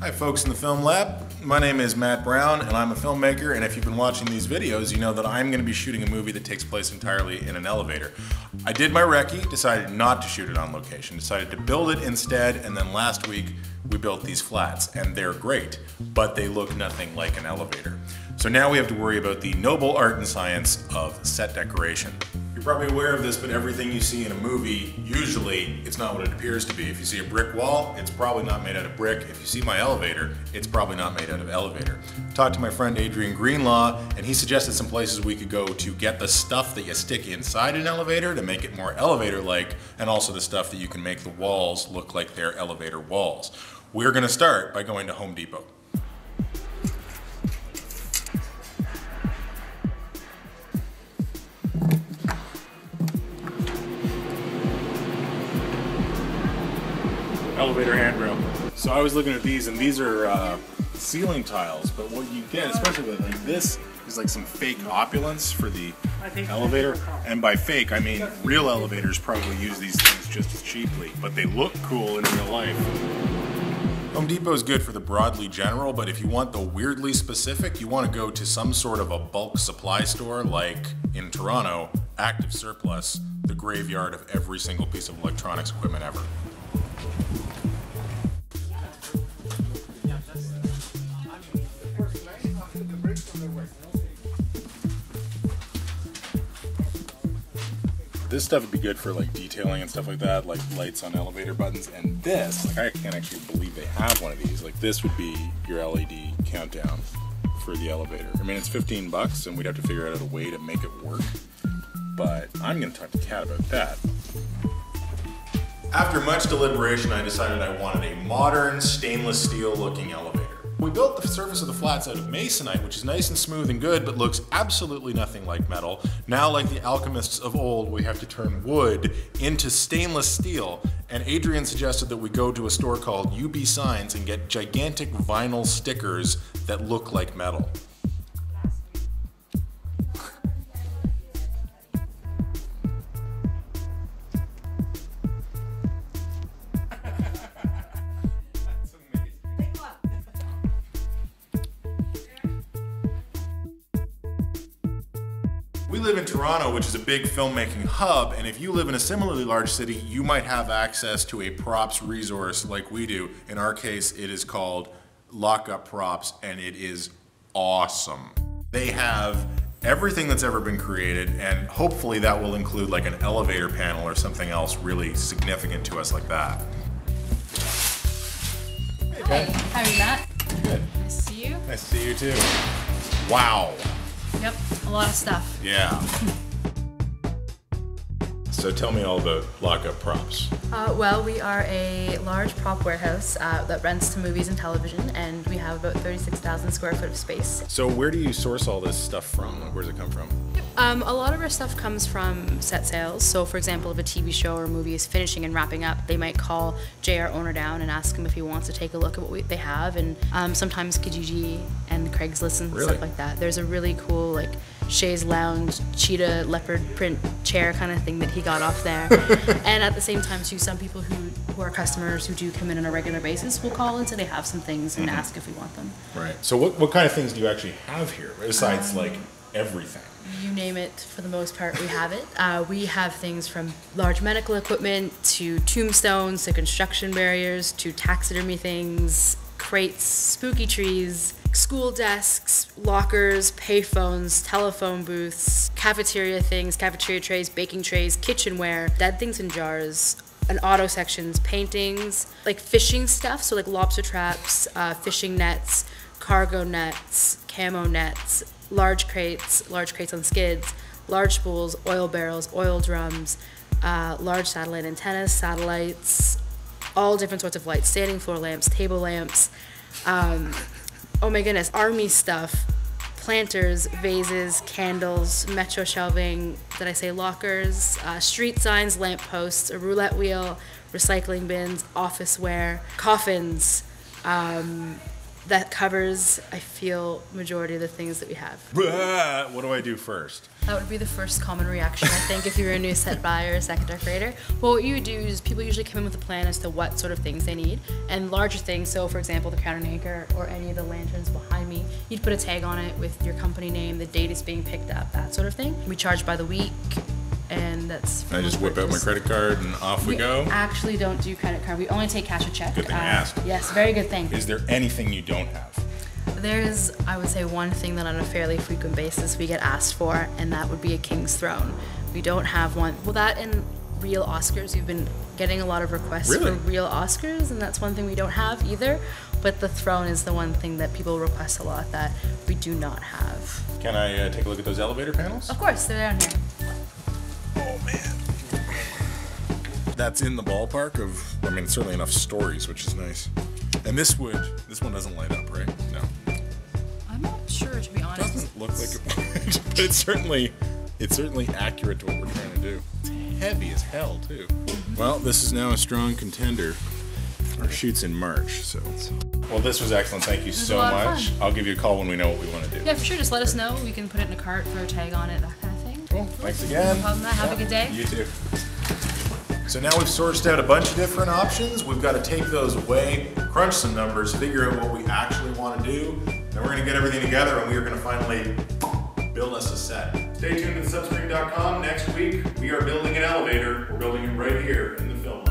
Hi folks in the Film Lab, my name is Matt Brown and I'm a filmmaker, and if you've been watching these videos you know that I'm going to be shooting a movie that takes place entirely in an elevator. I did my recce, decided not to shoot it on location, decided to build it instead, and then last week we built these flats and they're great, but they look nothing like an elevator. So now we have to worry about the noble art and science of set decoration. You're probably aware of this, but everything you see in a movie, usually it's not what it appears to be. If you see a brick wall, it's probably not made out of brick. If you see my elevator, it's probably not made out of elevator. Talked to my friend Adrian Greenlaw, and he suggested some places we could go to get the stuff that you stick inside an elevator to make it more elevator-like, and also the stuff that you can make the walls look like they're elevator walls. We're gonna start by going to Home Depot. Elevator handrail. So I was looking at these, and these are ceiling tiles, but what you get, especially with like this, is like some fake opulence for the elevator. And by fake, I mean real elevators probably use these things just as cheaply, but they look cool in real life. Home Depot is good for the broadly general, but if you want the weirdly specific, you want to go to some sort of a bulk supply store, like in Toronto, Active Surplus, the graveyard of every single piece of electronics equipment ever. This stuff would be good for like detailing and stuff like that, like lights on elevator buttons. And this, like, I can't actually believe they have one of these. Like, this would be your LED countdown for the elevator. I mean, it's 15 bucks and we'd have to figure out a way to make it work, but I'm gonna talk to Kat about that. After much deliberation, I decided I wanted a modern stainless steel looking elevator. We built the surface of the flats out of masonite, which is nice and smooth and good, but looks absolutely nothing like metal. Now, like the alchemists of old, we have to turn wood into stainless steel, and Adrian suggested that we go to a store called UB Signs and get gigantic vinyl stickers that look like metal. We live in Toronto, which is a big filmmaking hub, and if you live in a similarly large city, you might have access to a props resource like we do. In our case, it is called Lockup Props, and it is awesome. They have everything that's ever been created, and hopefully that will include like an elevator panel or something else really significant to us like that. Hi, how are you, Matt? Good. Nice to see you. Nice to see you too. Wow. Yep, a lot of stuff. Yeah. So tell me all about Lockup Props. Well, we are a large prop warehouse that rents to movies and television, and we have about 36,000 square foot of space. So where do you source all this stuff from? Where does it come from? A lot of our stuff comes from set sales. So for example, if a TV show or movie is finishing and wrapping up, they might call Jay, our owner, down and ask him if he wants to take a look at what they have, and sometimes Kijiji and Craigslist and stuff like that. There's a really cool like chaise lounge, cheetah leopard print chair kind of thing that he got off there. And at the same time too, some people who are customers who do come in on a regular basis will call and say they have some things and ask if we want them. Right. So what kind of things do you actually have here, besides like everything? You name it, for the most part, we have it. We have things from large medical equipment to tombstones to construction barriers to taxidermy things, crates, spooky trees, school desks, lockers, payphones, telephone booths, cafeteria things, cafeteria trays, baking trays, kitchenware, dead things in jars, and auto sections, paintings, like fishing stuff, so like lobster traps, fishing nets, cargo nets, camo nets, large crates on skids, large spools, oil barrels, oil drums, large satellite antennas, satellites, all different sorts of lights, standing floor lamps, table lamps, oh my goodness, army stuff, planters, vases, candles, metro shelving, did I say lockers, street signs, lamp posts, a roulette wheel, recycling bins, office wear, coffins, that covers, I feel, majority of the things that we have. What do I do first? That would be the first common reaction, I think, if you were a new set buyer or a second decorator. Well, what you would do is people usually come in with a plan as to what sort of things they need, and larger things, so for example, the crown and anchor or any of the lanterns behind me, you'd put a tag on it with your company name, the date it's being picked up, that sort of thing. We charge by the week, and that's... I just whip out my credit card and off we go? We actually don't do credit card. We only take cash or check. Good thing I asked. Yes, very good thing. Is there anything you don't have? There's, I would say, one thing that on a fairly frequent basis we get asked for, and that would be a king's throne. We don't have one. Well, that and real Oscars. We've been getting a lot of requests for real Oscars, and that's one thing we don't have either. But the throne is the one thing that people request a lot that we do not have. Can I take a look at those elevator panels? Of course, they're down here. Oh man. That's in the ballpark of, I mean, certainly enough stories, which is nice. And this one doesn't light up, right? No. I'm not sure, to be honest. It doesn't look like it would, but it's certainly accurate to what we're trying to do. It's heavy as hell, too. Well, this is now a strong contender. Our shoot's in March, so. Well, this was excellent. Thank you so much. I'll give you a call when we know what we want to do. Yeah, for sure. Just let us know. We can put it in a cart, throw a tag on it, that kind of thing. Cool. Thanks again. No problem. Have a good day. You too. So now we've sourced out a bunch of different options. We've got to take those away, crunch some numbers, figure out what we actually want to do. Then we're going to get everything together and we are going to finally build us a set. Stay tuned to thesubscreen.com. Next week, we are building an elevator. We're building it right here in the film.